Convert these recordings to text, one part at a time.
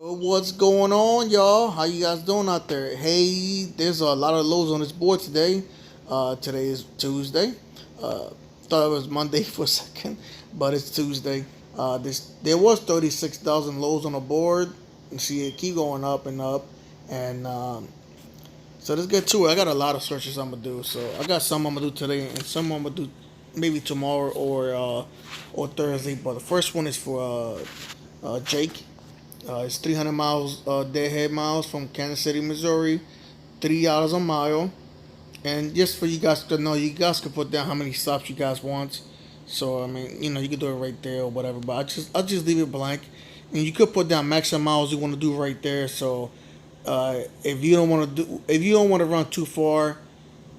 What's going on, y'all? How you guys doing out there? Hey, there's a lot of lows on this board today. Today is Tuesday. Uh, Thought it was Monday for a second, but it's Tuesday. There was 36,000 lows on the board. You see it keep going up and up, and so let's get to it. I got a lot of searches I'm gonna do. So I got some I'm gonna do today, and some I'm gonna do maybe tomorrow or Thursday. But the first one is for Jake. It's 300 miles, deadhead miles from Kansas City, Missouri, $3 a mile. And just for you guys to know, you guys can put down how many stops you guys want. So I mean, you can do it right there or whatever. But I just leave it blank, and you could put down maximum miles you want to do right there. So if you don't want to run too far,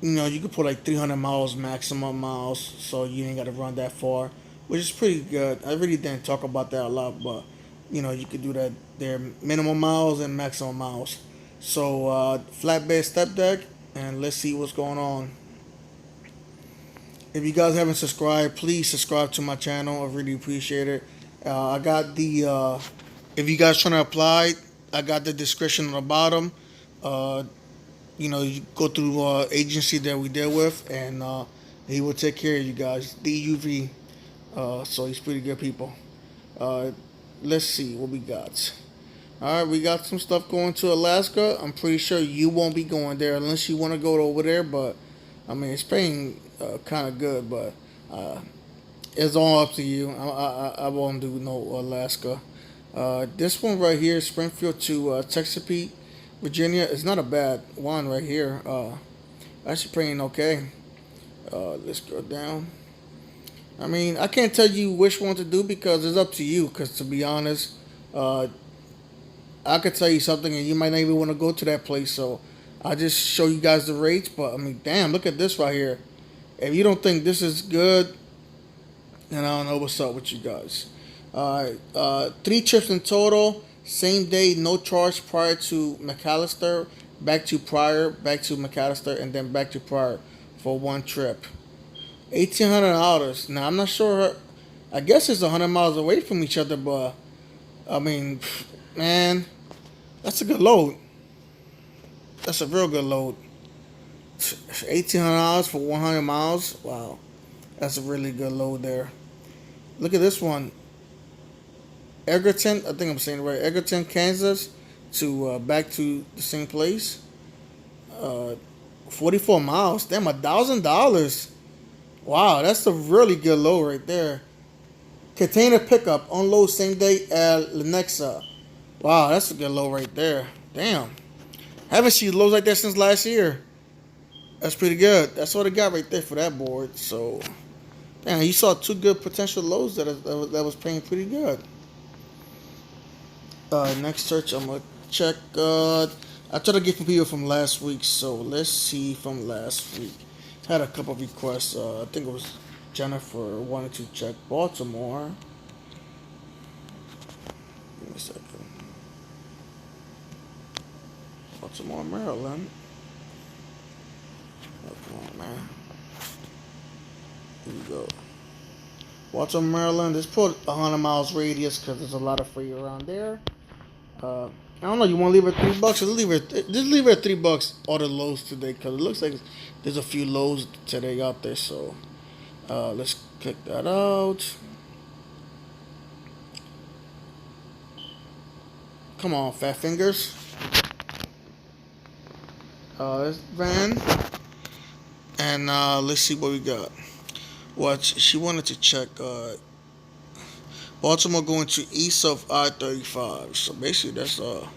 you could put like 300 miles maximum miles, so you ain't got to run that far, which is pretty good. I really didn't talk about that a lot, but you could do that there, minimum miles and maximum miles. So flatbed step deck, and let's see what's going on. If you guys haven't subscribed, please subscribe to my channel. I really appreciate it. I got the if you guys trying to apply, I got the description on the bottom. Uh, you go through agency that we deal with, and he will take care of you guys. DUV, so he's pretty good people. Uh, let's see what we got. All right, we got some stuff going to Alaska. I'm pretty sure you won't be going there unless you want to go over there. But I mean, it's paying kind of good, but uh, it's all up to you. I won't do no Alaska. This one right here, Springfield to Chesapeake, Virginia, is not a bad one right here. Actually paying okay. Let's go down. I mean, I can't tell you which one to do because it's up to you. Because to be honest, uh, I could tell you something and you might not even want to go to that place. So I just show you guys the rates. But I mean, damn, look at this right here. If you don't think this is good, then I don't know what's up with you guys. All right, three trips in total. Same day, no charge prior to McAllister, back to McAllister, and then back to Pryor for one trip. $1,800. Now I'm not sure. I guess it's 100 miles away from each other, but I mean, man, that's a good load. That's a real good load. $1,800 for 100 miles. Wow, that's a really good load there. Look at this one. Egerton, I think I'm saying it right. Egerton, Kansas, to back to the same place. Uh, 44 miles. Damn, $1,000. Wow, that's a really good load right there. Container pickup, unload same day at Lenexa. Wow, that's a good load right there. Damn, haven't seen loads like that since last year. That's pretty good. That's what I got right there for that board. So, damn, you saw two good potential loads that was paying pretty good. Next search, I'm gonna check. I tried to get from people from last week, so let's see from last week. Had a couple of requests. I think it was Jennifer wanted to check Baltimore. Give me a second. Baltimore, Maryland. Oh, come on, man. Here we go. Baltimore, Maryland. Let's put 100 miles radius because there's a lot of free around there. I don't know. You want to leave it $3? Just leave it at $3. All the lows today, because it looks like there's a few lows today out there. So let's click that out. Come on, fat fingers. This van, and let's see what we got. What she wanted to check. Baltimore going to east of I-35. So basically, that's let's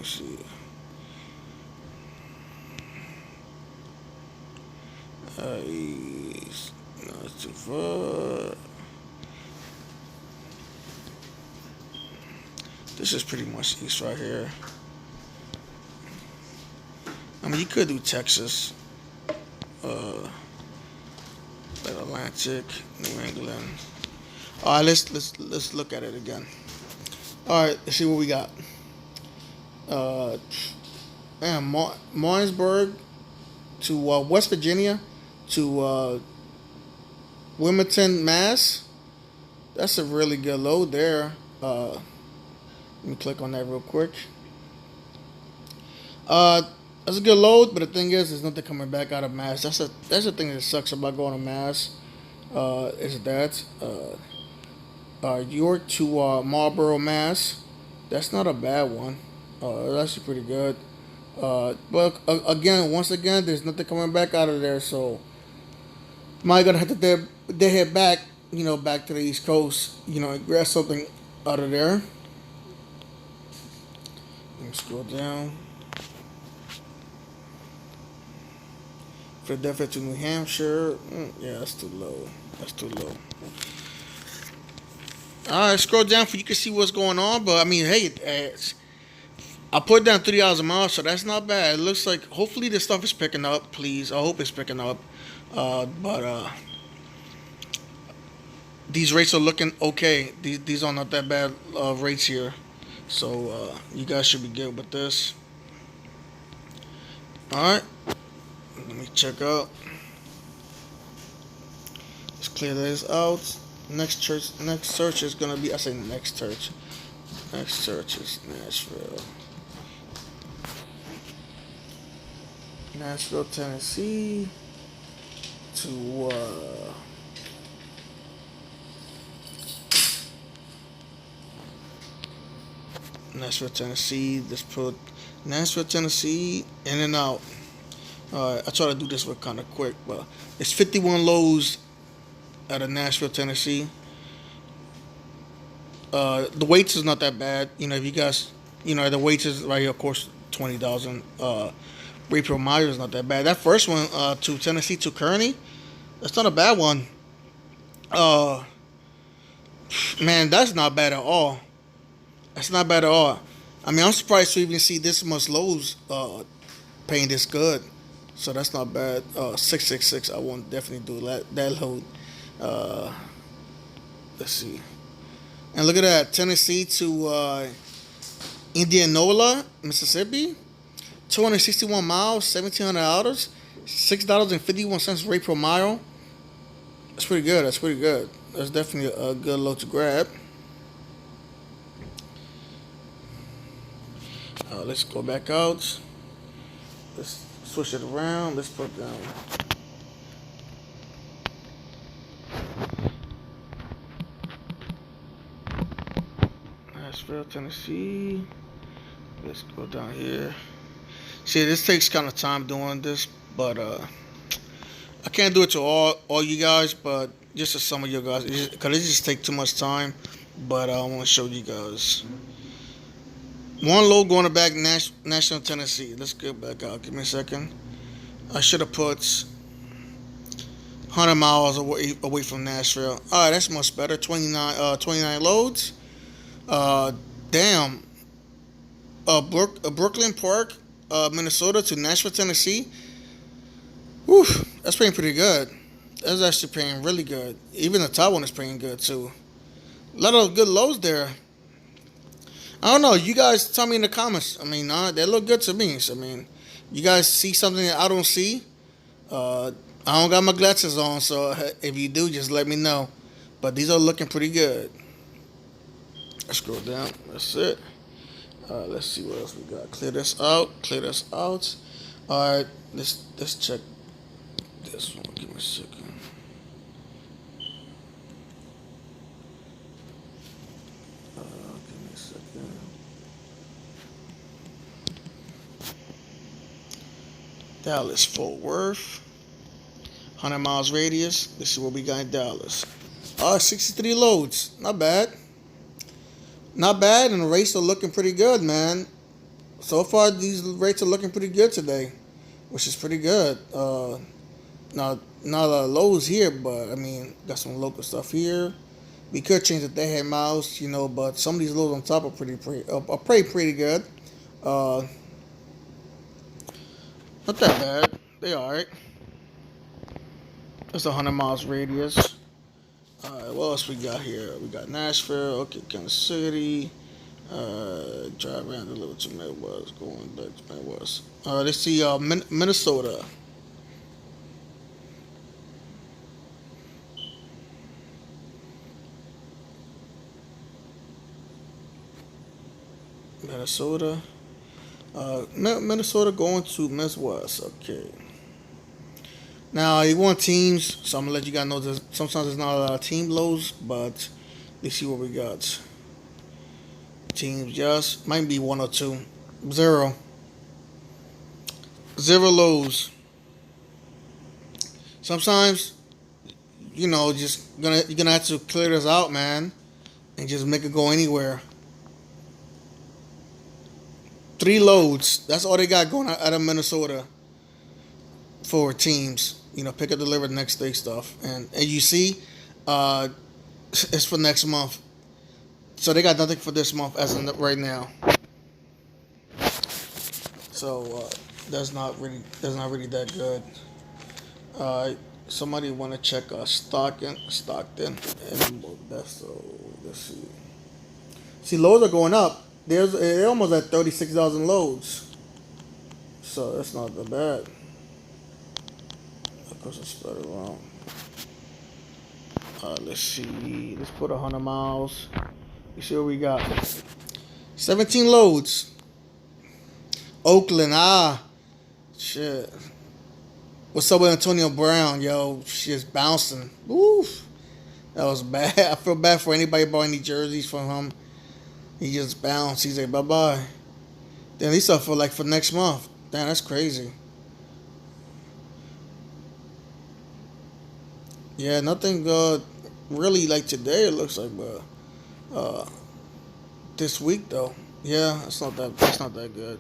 see. East, not too far. This is pretty much east right here. I mean, you could do Texas, Atlantic, New England. All right, let's look at it again. All right, let's see what we got. Uh, Martinsburg to West Virginia to Wilmington, Mass. That's a really good load there. Let me click on that real quick. Uh, that's a good load, but the thing is, there's nothing coming back out of Mass. That's the thing that sucks about going to Mass. Is that York to Marlboro, Mass. That's not a bad one. That's actually pretty good. But again, once again, there's nothing coming back out of there, so might gonna have to they head back, back to the East Coast, and grab something out of there. Let me scroll down. Philadelphia to New Hampshire. Yeah, that's too low. That's too low. All right, scroll down for you can see what's going on. But I mean, hey, I put down $3 a mile, so that's not bad. It looks like hopefully this stuff is picking up. Please, I hope it's picking up. But these rates are looking okay. These are not that bad rates here, so you guys should be good with this. All right, let me check out. Let's clear this out. Next search is gonna be. I say next search. Next search is Nashville. Nashville, Tennessee to Nashville, Tennessee. Let's put Nashville, Tennessee in and out. I try to do this one kind of quick, but it's 51 lows out of Nashville, Tennessee. The weights is not that bad. If you guys, the weights is right here, of course, 20,000. Rate per mile is not that bad. That first one to Tennessee to Kearney, that's not a bad one. Man, that's not bad at all. That's not bad at all. I mean, I'm surprised to even see this much lows paying this good. So that's not bad. 666. I won't definitely do that load. Let's see. And look at that, Tennessee to Indianola, Mississippi. 261 miles, $1,700, $6.51 rate per mile. That's pretty good. That's pretty good. That's definitely a good load to grab. Let's go back out. Let's switch it around. Let's put down. Nashville, Tennessee. Let's go down here. See, this takes kind of time doing this, but I can't do it to all you guys, but just to some of you guys, because it just takes too much time. But I want to show you guys. One load going back National Tennessee. Let's get back out. Give me a second. I should have put 100 miles away from Nashville. All right, that's much better. 29 loads. Damn. Brooklyn Park, Minnesota to Nashville, Tennessee. Whew, that's paying pretty good. That's actually paying really good. Even the top one is paying good too. A lot of good lows there. I don't know. You guys tell me in the comments. I mean, they look good to me. So, I mean, you guys see something that I don't see? I don't got my glasses on, so if you do, just let me know. But these are looking pretty good. Let's scroll down. That's it. Let's see what else we got. Clear this out. Clear this out. All right. Let's check this one. Give me a second. Give me a second. Dallas, Fort Worth. 100 miles radius. Let's see what we got in Dallas. 63 loads. Not bad. Not bad, and the rates are looking pretty good, man. So far, these rates are looking pretty good today, which is pretty good. Now, not a lot of lows here, but I mean, got some local stuff here. We could change the day head miles, but some of these loads on top are pretty good. Not that bad. They alright. That's 100 miles radius. Alright, what else we got here? We got Nashville, okay, Kansas City. Drive around a little to Midwest, going back to Midwest. Let's see, Minnesota. Minnesota. Minnesota going to Miss West. Okay. Now you want teams, so I'm gonna let you guys know that sometimes there's not a lot of team lows, but let's see what we got. Teams just might be one or two. Zero. Zero lows. Sometimes, just you're gonna have to clear this out, man, and just make it go anywhere. Three loads. That's all they got going out of Minnesota for teams. Pick up, deliver, next day stuff, and you see, uh, it's for next month. So they got nothing for this month as in right now. So that's not really that good. Somebody want to check Stockton, and let's see. See, loads are going up. They're almost at 36,000 loads. So that's not that bad. Of course, it's spread around. Let's see. Let's put 100 miles. You see what we got? 17 loads. Oakland, shit. What's up with Antonio Brown, yo? She's bouncing. Oof. That was bad. I feel bad for anybody buying any jerseys from him. He just bounced. He's like, bye-bye. Then he's up for next month. Damn, that's crazy. Yeah, nothing good really like today, it looks like, but this week though. Yeah, that's not that good.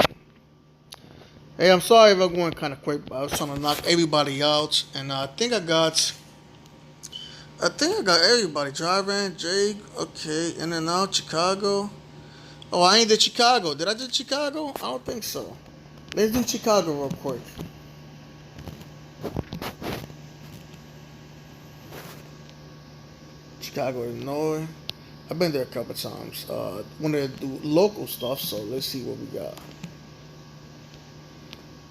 Hey, I'm sorry if I'm going kind of quick, but I was trying to knock everybody out, and I think I got everybody. Driving, Jake, okay, in and out, Chicago. Oh, I ain't did Chicago. Did I do Chicago? I don't think so. Let's do Chicago real quick. Chicago, Illinois. I've been there a couple times. Wanted to do local stuff, so let's see what we got.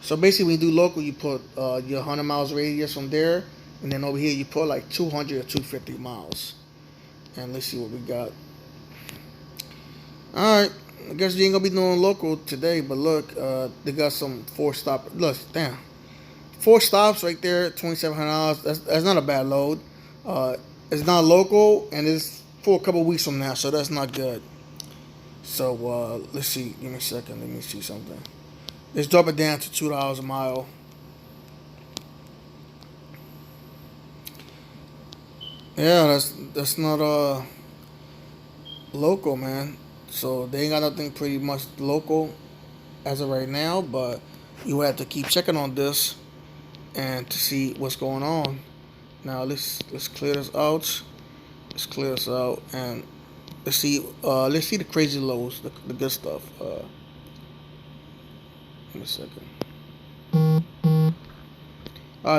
So basically, when you do local, you put your 100 miles radius from there, and then over here you put like 200 or 250 miles. And let's see what we got. All right, I guess you ain't gonna be doing local today, but look, they got some 4-stop. Look, damn, 4 stops right there, $2,700. That's not a bad load. It's not local, and it's for a couple weeks from now, so that's not good. So let's see. Give me a second. Let me see something. Let's drop it down to $2 a mile. Yeah, that's not local, man. So they ain't got nothing pretty much local as of right now, but you have to keep checking on this and to see what's going on. Now let's clear this out. Let's clear this out and let's see the crazy lows, the good stuff. Give me a second.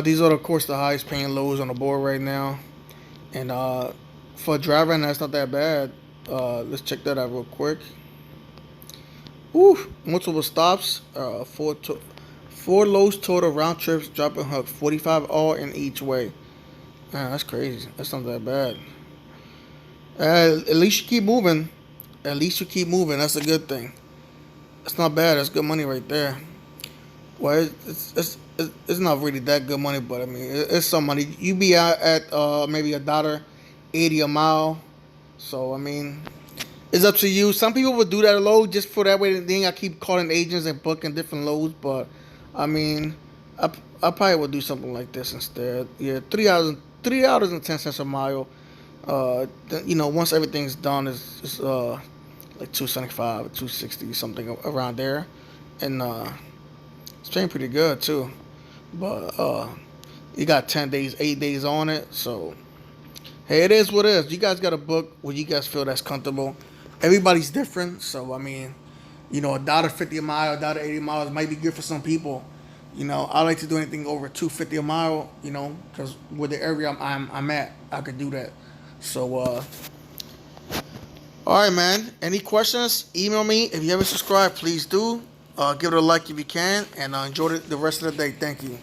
These are of course the highest paying lows on the board right now, and for driving that's not that bad. Let's check that out real quick. Woo! Multiple stops. Four lows total round trips, drop and hook, 45 all in each way. Man, that's crazy. That's not that bad. At least you keep moving. That's a good thing. That's not bad. That's good money right there. Well, it's not really that good money, but I mean, it's some money. You be out at maybe $1.80 a mile. So I mean, it's up to you. Some people would do that load just for that way. Then I keep calling agents and booking different loads. But I mean, I probably would do something like this instead. Yeah, $3.10 a mile. Once everything's done, it's like 275 or 260 something around there, and it's paying pretty good too. But you got 10 days, 8 days on it, so hey, it is what it is. You guys got to book what you guys feel that's comfortable. Everybody's different, so I mean, $1.50 a mile, $1.80 a mile might be good for some people. I like to do anything over $2.50 a mile. Because with the area I'm at, I could do that. So, all right, man. Any questions? Email me. If you haven't subscribed, please do. Give it a like if you can, and enjoy the rest of the day. Thank you.